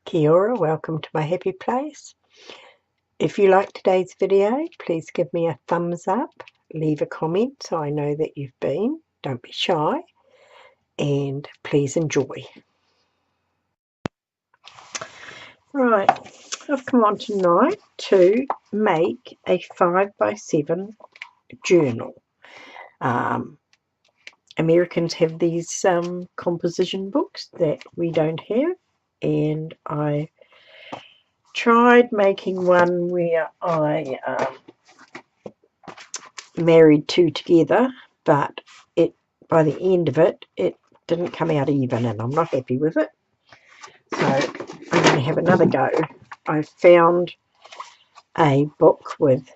Kia ora, welcome to my happy place. If you like today's video, please give me a thumbs up, leave a comment so I know that you've been. Don't be shy, and please enjoy. Right, I've come on tonight to make a 5x7 journal. Americans have these composition books that we don't have, and I tried making one where I married two together, but by the end of it didn't come out even, and I'm not happy with it, so I'm going to have another go. I found a book with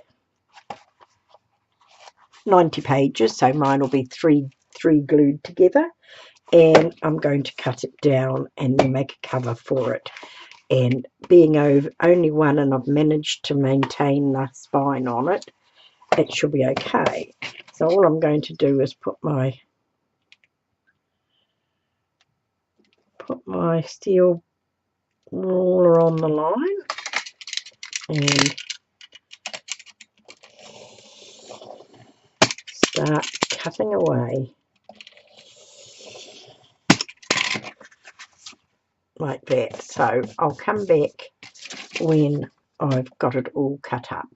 90 pages, so mine will be three glued together, and I'm going to cut it down and then make a cover for it. And being only one, and I've managed to maintain the spine on it, it should be okay. So all I'm going to do is put my steel ruler on the line and start cutting away like that. So I'll come back when I've got it all cut up.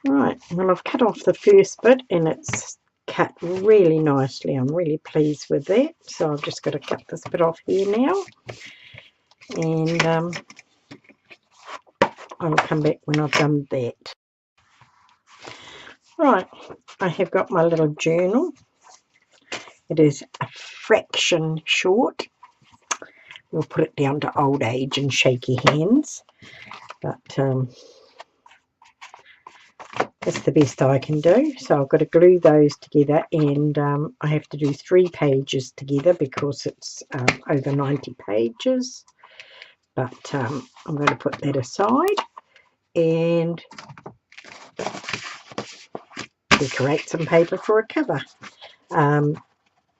Right, well, I've cut off the first bit and it's cut really nicely. I'm really pleased with that. So I've just got to cut this bit off here now, and I'll come back when I've done that. Right, I have got my little journal. It is a fraction short. We'll put it down to old age and shaky hands, but that's the best I can do. So I've got to glue those together, and I have to do 3 pages together because it's over 90 pages, but I'm going to put that aside and decorate some paper for a cover.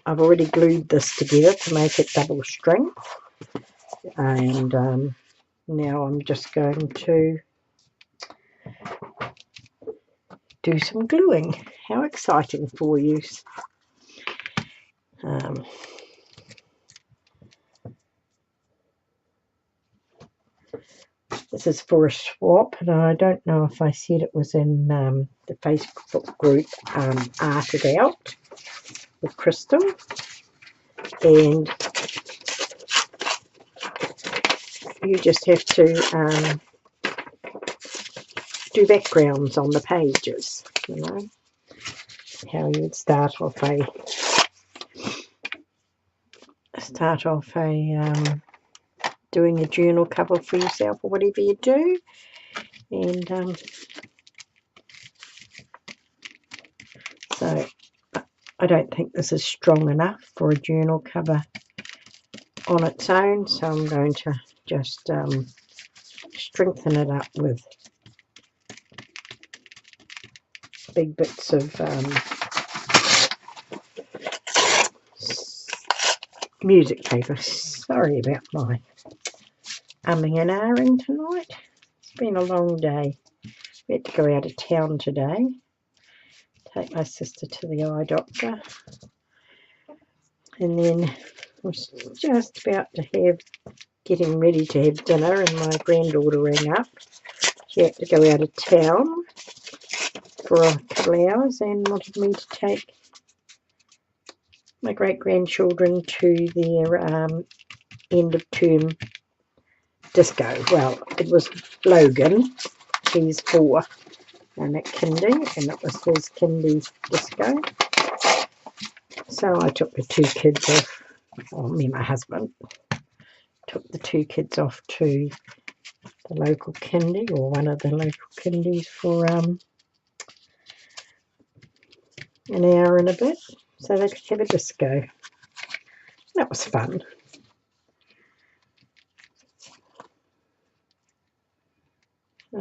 I've already glued this together to make it double strength, and now I'm just going to do some gluing. How exciting for you. This is for a swap, and I don't know if I said it was in the Facebook group Art It Out with Crystal, and you just have to do backgrounds on the pages, you know, how you would start off a doing a journal cover for yourself or whatever you do. And so I don't think this is strong enough for a journal cover on its own, so I'm going to just strengthen it up with big bits of music paper. Sorry about my umming and ahhing tonight. It's been a long day. We had to go out of town today, take my sister to the eye doctor, and then I was just about to getting ready to have dinner, and my granddaughter rang up. She had to go out of town for a couple of hours and wanted me to take my great-grandchildren to their end of term disco. Well, it was Logan, he's 4, and at kindy, and it was his kindy disco. So I took the 2 kids off, or me and my husband took the 2 kids off to the local kindy, or one of the local kindies, for an hour and a bit, so they could have a disco. That was fun. So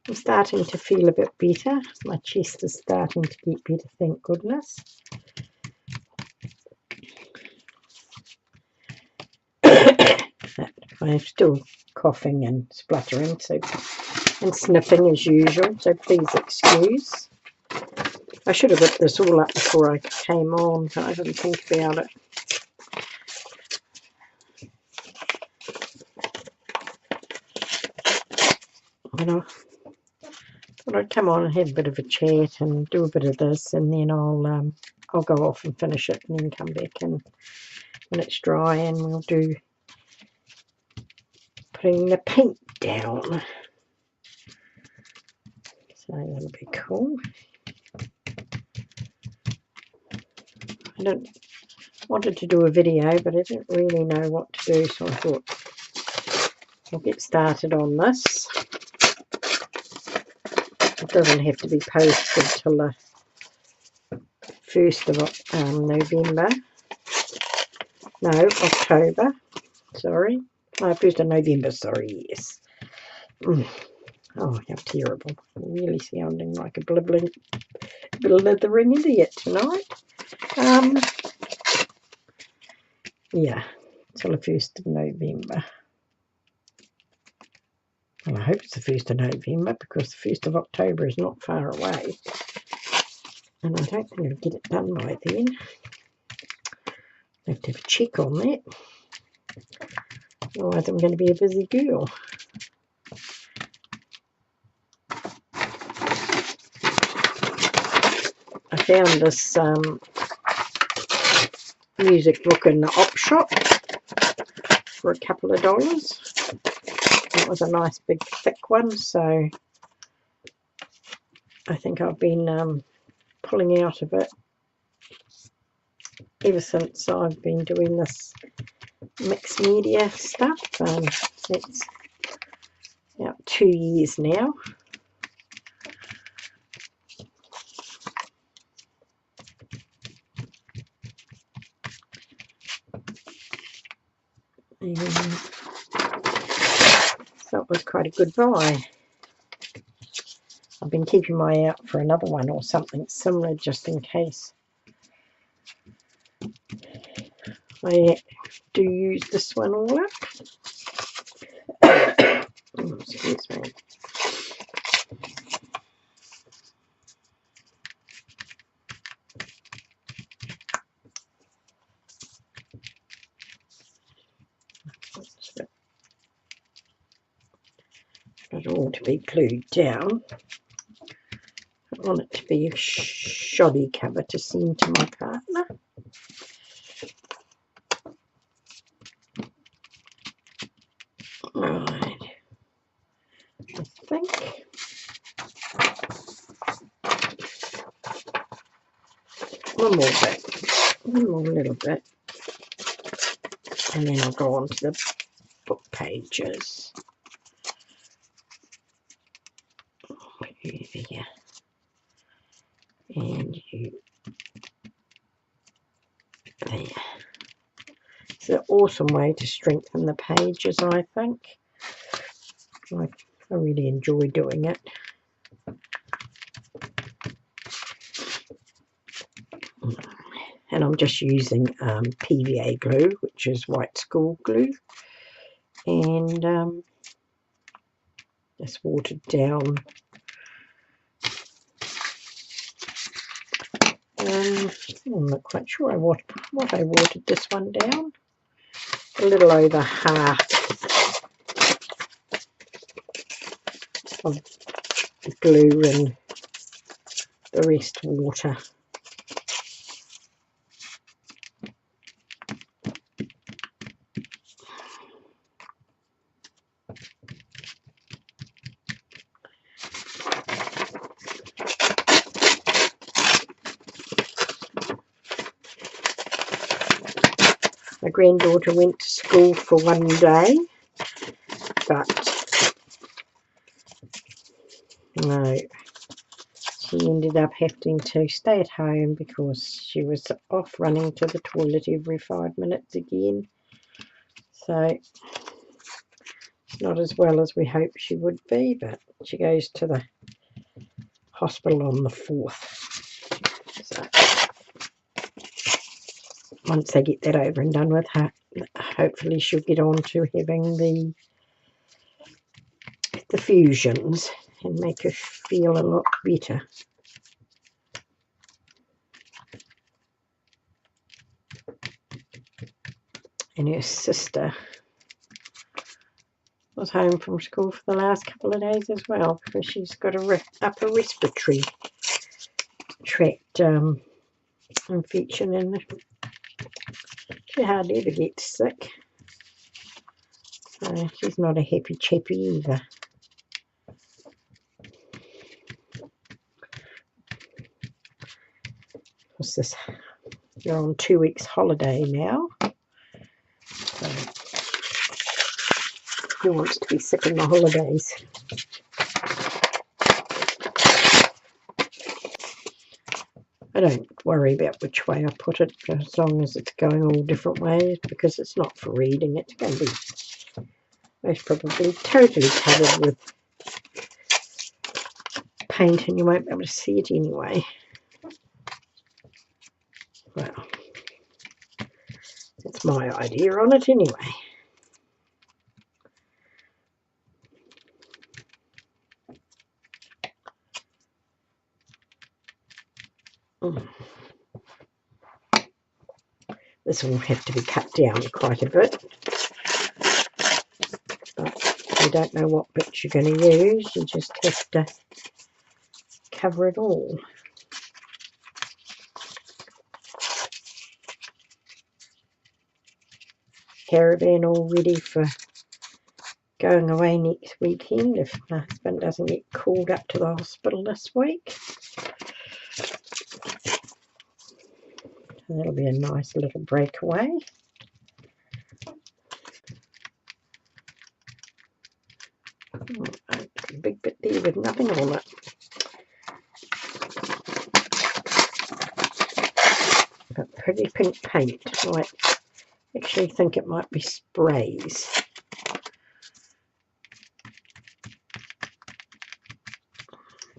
I'm starting to feel a bit better. My chest is starting to get better, thank goodness. I'm still coughing and spluttering, so, and sniffing as usual, so please excuse. I should have ripped this all up before I came on, but I didn't think about it. And I thought I'd come on and have a bit of a chat and do a bit of this, and then I'll go off and finish it, and then come back and when it's dry, and we'll do putting the paint down. So that'll be cool. I wanted to do a video, but I didn't really know what to do, so I thought I'll get started on this. It doesn't have to be posted till the 1st of November. No, October. Sorry. No, 1st of November, sorry, yes. Oh, how terrible. I'm really sounding like a blithering idiot tonight. Yeah, till the 1st of November. Well, I hope it's the 1st of November, because the 1st of October is not far away. And I don't think I'll get it done by then. I have to have a check on that. Otherwise I'm going to be a busy girl. I found this music book in the op shop for a couple of dollars. It was a nice big thick one, so I think I've been pulling out of it ever since I've been doing this mixed media stuff. It's about 2 years now. And so it was quite a good buy. I've been keeping my eye out for another one or something similar, just in case. I do use this one all up. Oh, excuse me. It all to be glued down. I want it to be a shoddy cover to seem to my partner. Right, I think one more little bit, and then I'll go on to the book pages. Here. And you there. It's an awesome way to strengthen the pages, I think. I really enjoy doing it. And I'm just using PVA glue, which is white school glue, and just watered down. I'm not quite sure what I watered this one down. A little over half of the glue and the rest water. My granddaughter went to school for one day, but no, she ended up having to stay at home because she was off running to the toilet every 5 minutes again. So it's not as well as we hoped she would be, but she goes to the hospital on the 4th. So once they get that over and done with, her hopefully she'll get on to having the fusions and make her feel a lot better. And her sister was home from school for the last couple of days as well, because she's got a upper respiratory tract infection, and she hardly ever gets sick. So she's not a happy chappy either. What's this? You're on 2 weeks holiday now. So who wants to be sick in the holidays? I don't worry about which way I put it, as long as it's going all different ways, because it's not for reading. It's going to be most probably totally covered with paint, and you won't be able to see it anyway. Well, that's my idea on it anyway. This will have to be cut down quite a bit. But if you don't know what bits you're going to use, you just have to cover it all. Caravan all ready for going away next weekend if my husband doesn't get called up to the hospital this week. That'll be a nice little breakaway. A big bit there with nothing on it. But pretty pink paint. I actually think it might be sprays.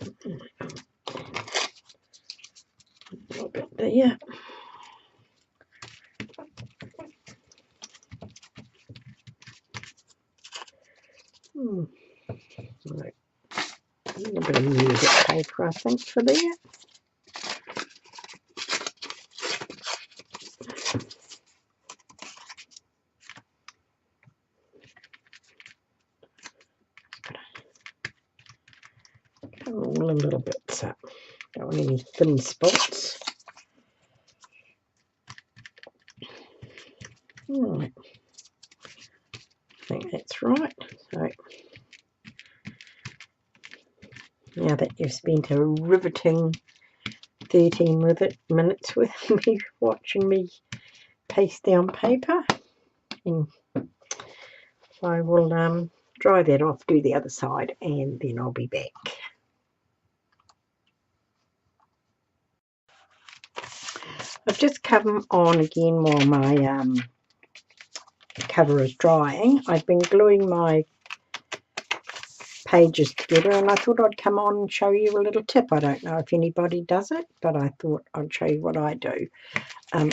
A little bit there. Right. A little bit of music paper, I think, for there. All the little bits up. Don't want any thin spots. Right. I think that's right. So now that you've spent a riveting 13 minutes with me watching me paste down paper, and I will dry that off, do the other side, and then I'll be back. I've just come on again while my cover is drying. I've been gluing my pages together, and I thought I'd come on and show you a little tip. I don't know if anybody does it, but I thought I'd show you what I do. I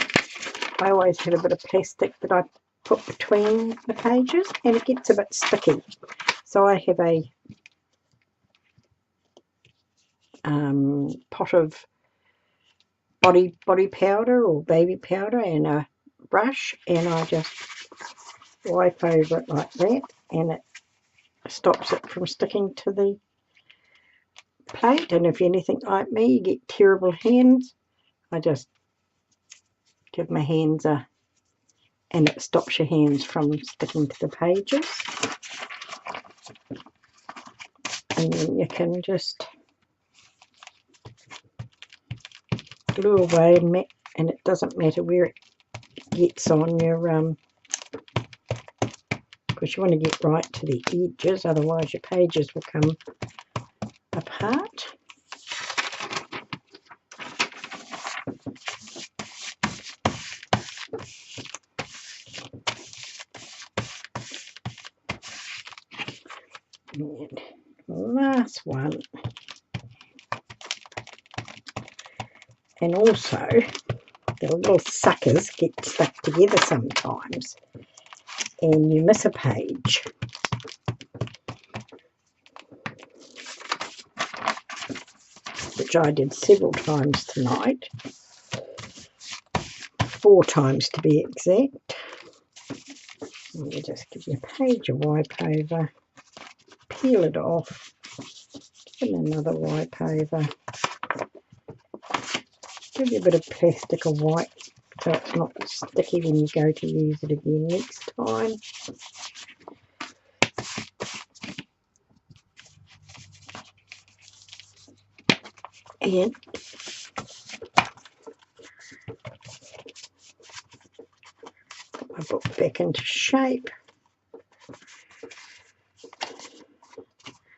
always have a bit of plastic that I put between the pages, and it gets a bit sticky. So I have a pot of body powder or baby powder and a brush, and I just wipe over it like that, and it stops it from sticking to the plate. And if you're anything like me, you get terrible hands, I just give my hands a, and it stops your hands from sticking to the pages. And then you can just glue away, and it doesn't matter where it gets on your because you want to get right to the edges, otherwise your pages will come apart. And last one. And also the little suckers get stuck together sometimes and you miss a page. Which I did several times tonight. 4 times to be exact. Let me just give you a page of wipe over, peel it off, give it another wipe over, give you a bit of plastic or wipe so it's not sticky when you go to use it again next time. And put my book back into shape.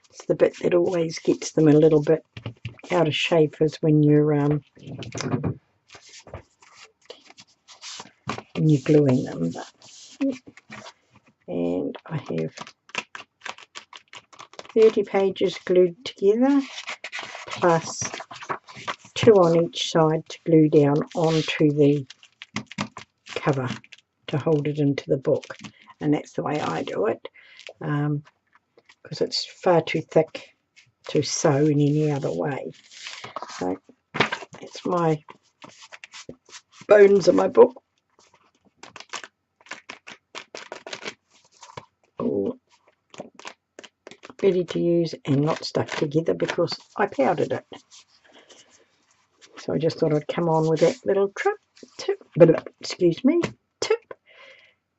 It's the bit that always gets them a little bit out of shape is when you're gluing them. And I have 30 pages glued together, plus 2 on each side to glue down onto the cover to hold it into the book. And that's the way I do it, because it's far too thick to sew in any other way. So that's my bones of my book. All ready to use and not stuck together because I powdered it. So I just thought I'd come on with that little tip,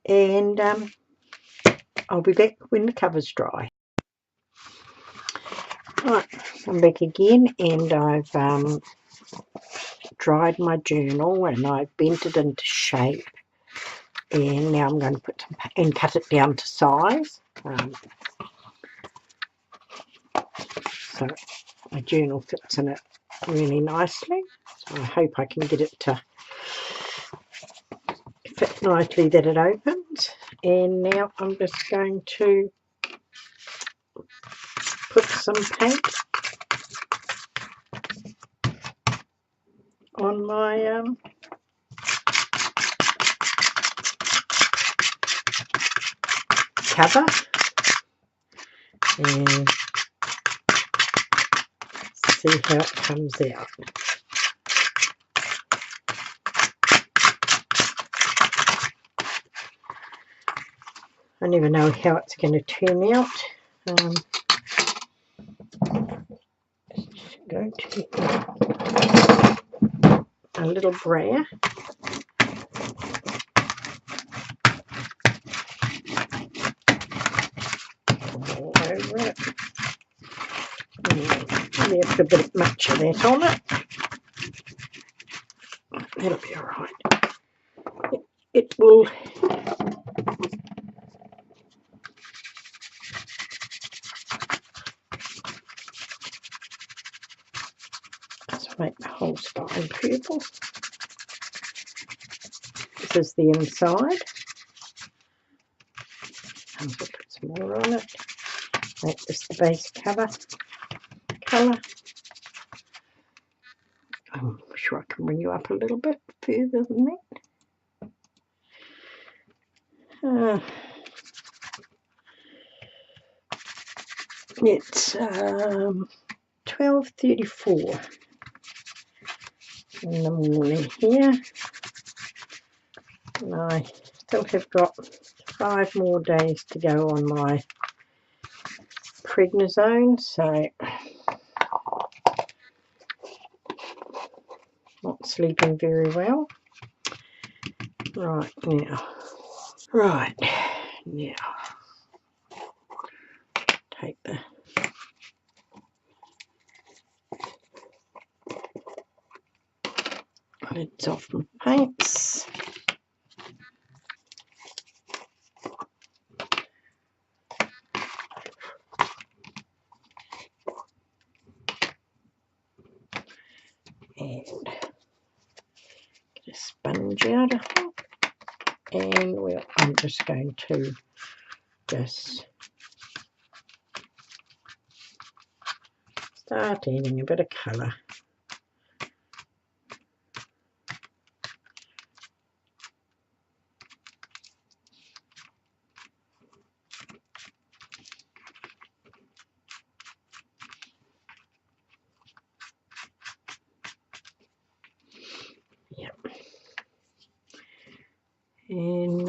and I'll be back when the cover's dry. Right, I'm back again, and I've dried my journal and I've bent it into shape, and now I'm going to put some and cut it down to size. So my journal fits in it really nicely. So I hope I can get it to fit nicely that it opens. And now I'm just going to put some paint on my cover and see how it comes out. I never know how it's going to turn out. Just going to a little brayer. All over it. Maybe a little bit much of that on it. That'll be all right. It will just make the whole spine purple. This is the inside. I'm going to put some more on it. Make this the base cover colour. I'm sure I can bring you up a little bit further than that. It's 12:34 in the morning here, and I still have got 5 more days to go on my prednisone, so not sleeping very well. Right now, take the lids off my paints. And get a sponge out of it. And well, I'm just going to start adding a bit of colour. And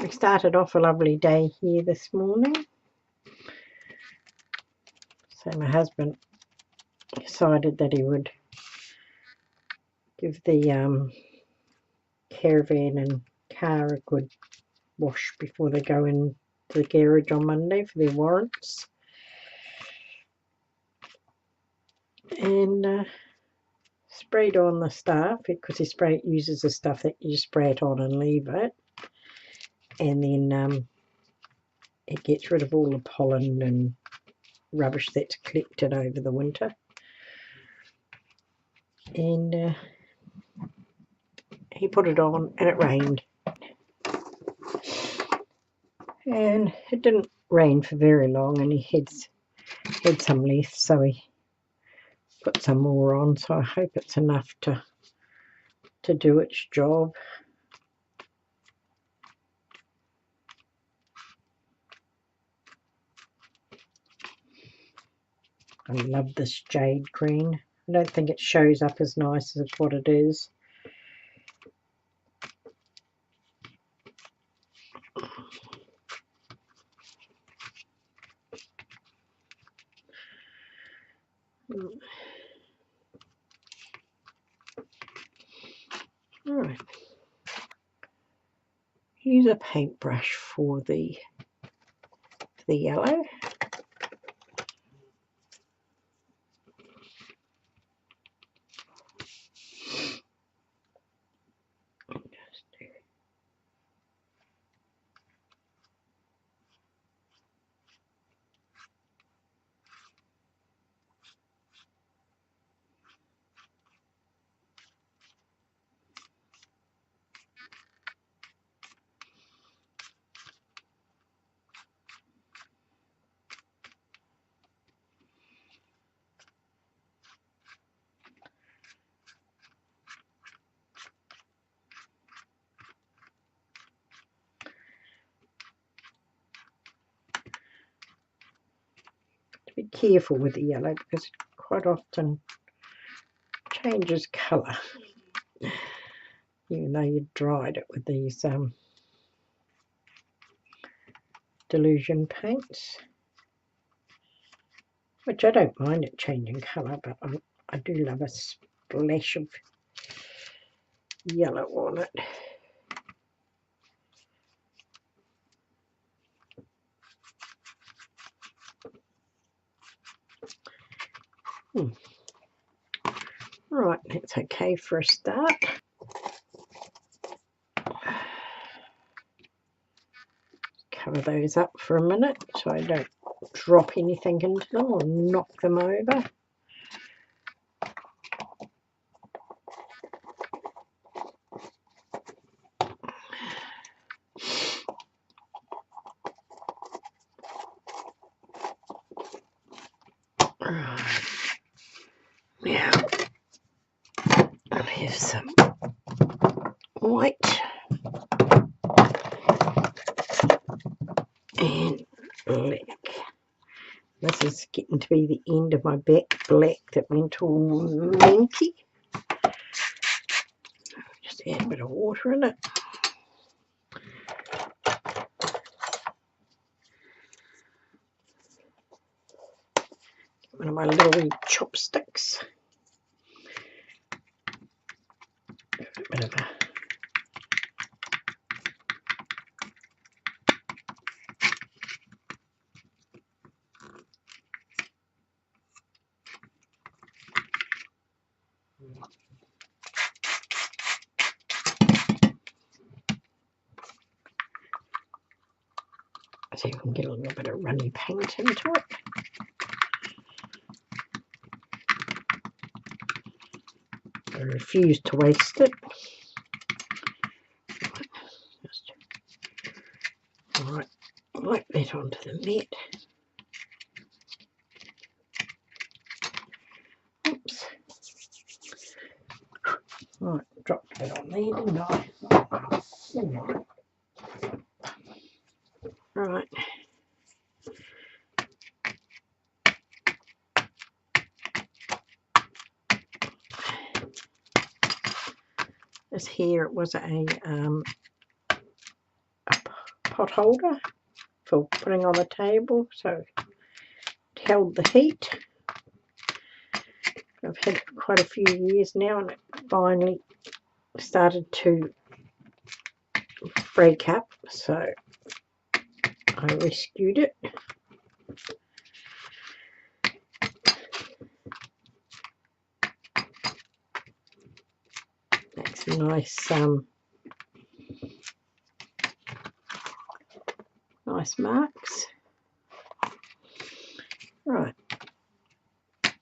we started off a lovely day here this morning. So my husband decided that he would give the caravan and car a good wash before they go into the garage on Monday for their warrants. And sprayed on the stuff, because he uses the stuff that you spray it on and leave it, and then it gets rid of all the pollen and rubbish that's collected over the winter. And he put it on and it rained, and it didn't rain for very long, and he had some left, so he put some more on. So I hope it's enough to do its job. I love this jade green. I don't think it shows up as nice as what it is. Alright. Use a paintbrush for the yellow. Be careful with the yellow, because it quite often changes colour, even though you dried it with these delusion paints, which I don't mind it changing colour, but I do love a splash of yellow on it. Right, that's okay for a start. Cover those up for a minute so I don't drop anything into them or knock them over. Right. Now I'll have some white and black. This is getting to be the end of my back black that went all minky. Just add a bit of water in it. One of my little wee chopsticks. A bit of a so you can get a little bit of runny paint into it. I refuse to waste it. Just wipe that onto the net. Oops. Right, dropped that on there, didn't I? Right. This here, it was a pot holder for putting on the table, so it held the heat. I've had it for quite a few years now, and it finally started to break up, so I rescued it. Makes nice nice marks. Right,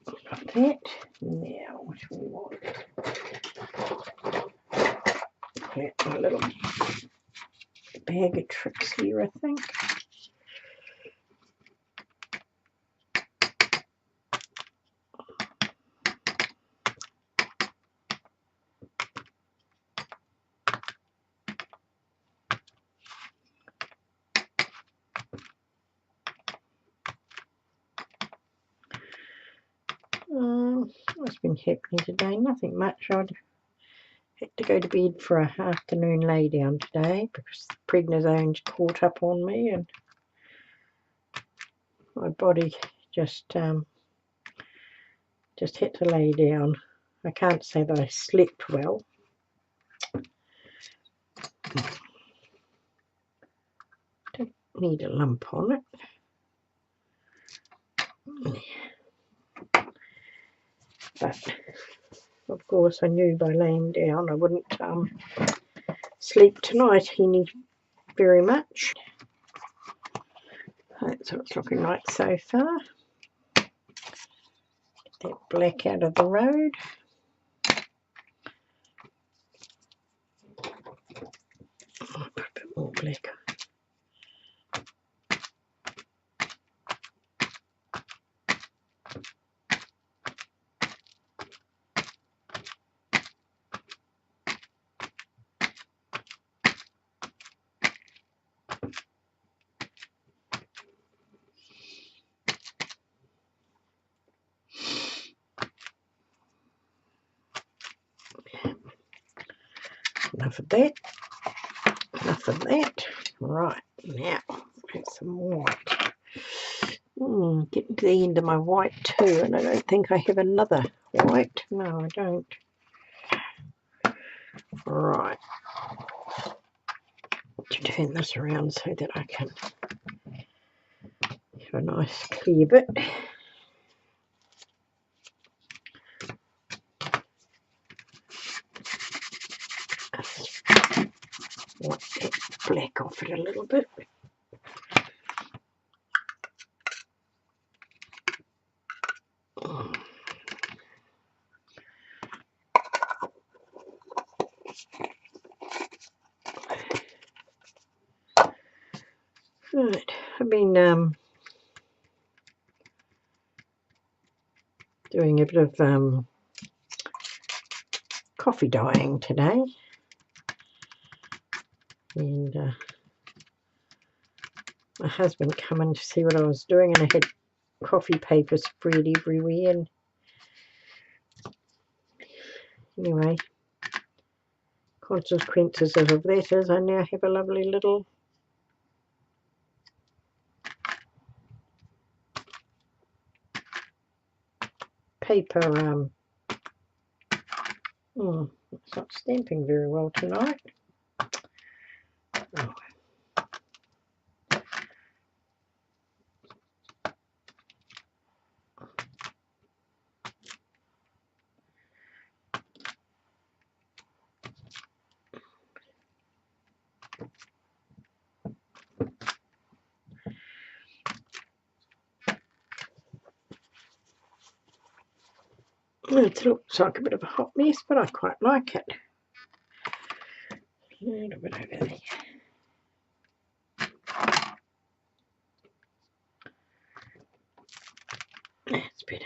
got that. Now what do we want? Put a little bag of tricks here, I think. What's been happening today? Nothing much. I'd had to go to bed for an afternoon lay down today because the prednisone's caught up on me, and my body just had to lay down. I can't say that I slept well. Don't need a lump on it. But of course I knew by laying down I wouldn't sleep tonight any very much. That's what it's looking like so far. Get that black out of the road. I'll put a bit more black. Enough of that. Enough of that. Right, now let's some white. Getting to the end of my white too, and I don't think I have another white. No, I don't. Right. To turn this around so that I can have a nice clear bit. Wipe that black off it a little bit. Right, I've been doing a bit of coffee dyeing today, and my husband come in to see what I was doing, and I had coffee paper spread everywhere, and anyway, consequences of that is I now have a lovely little paper. It's not stamping very well tonight. Oh. It looks like a bit of a hot mess, but I quite like it. A little bit over there. That's better.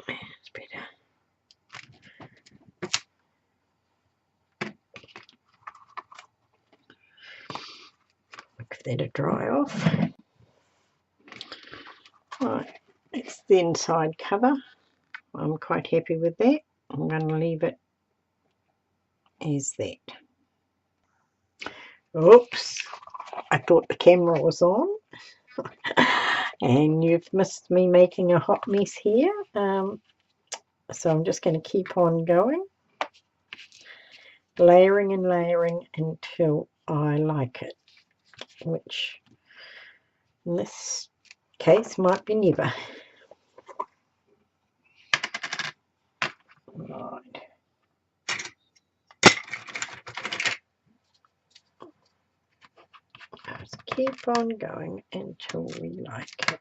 That's better. Give that a dry off. Right, it's the inside cover. I'm quite happy with that. I'm going to leave it as that. Oops, I thought the camera was on. And you've missed me making a hot mess here. So I'm just going to keep on going, layering and layering until I like it, which in this case might be never. Right. Just keep on going until we like it.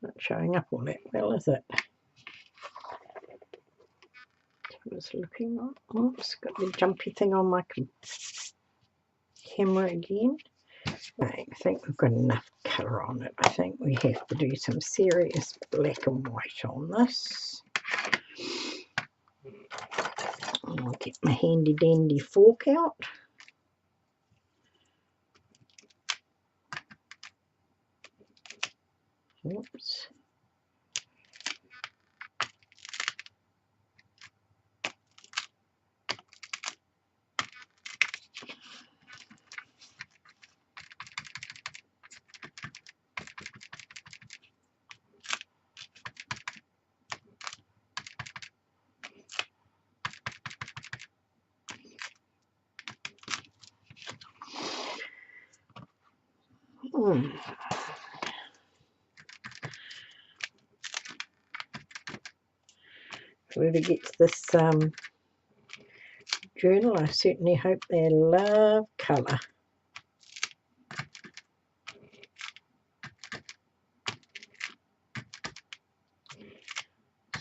Not showing up all that well, is it? It's looking like, oops, got the jumpy thing on my camera again. Right, I think we've got enough colour on it. I think we have to do some serious black and white on this. I'll get my handy dandy fork out. Oops. Whoever gets this journal, I certainly hope they love colour.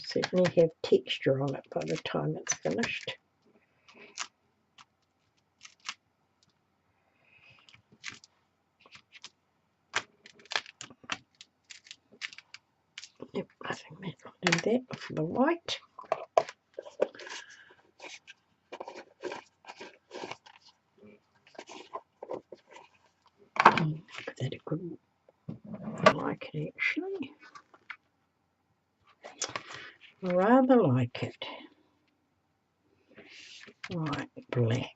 Certainly have texture on it by the time it's finished. Yep, I think that'll do that for the white. Give that a good, I like it actually. I rather like it. Right, black.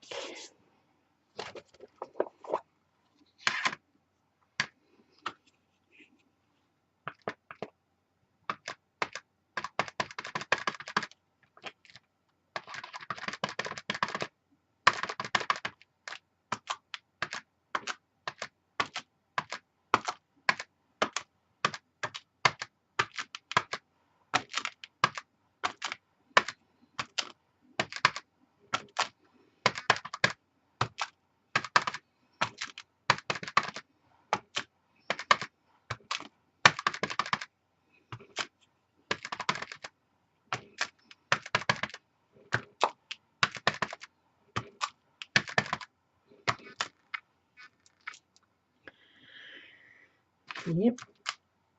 Yep,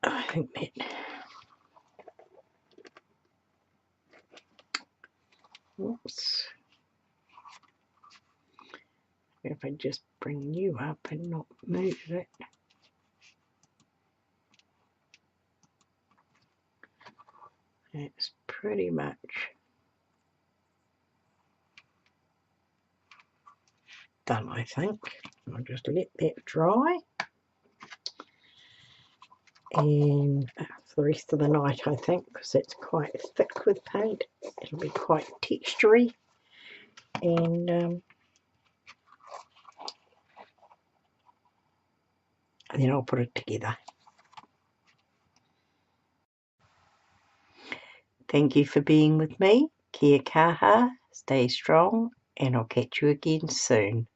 I think that. Oops. If I just bring you up and not move it. That's pretty much done, I think. I'll just let that dry. And for the rest of the night, I think, because it's quite thick with paint, it'll be quite textury. And then I'll put it together. Thank you for being with me. Kia kaha, stay strong, and I'll catch you again soon.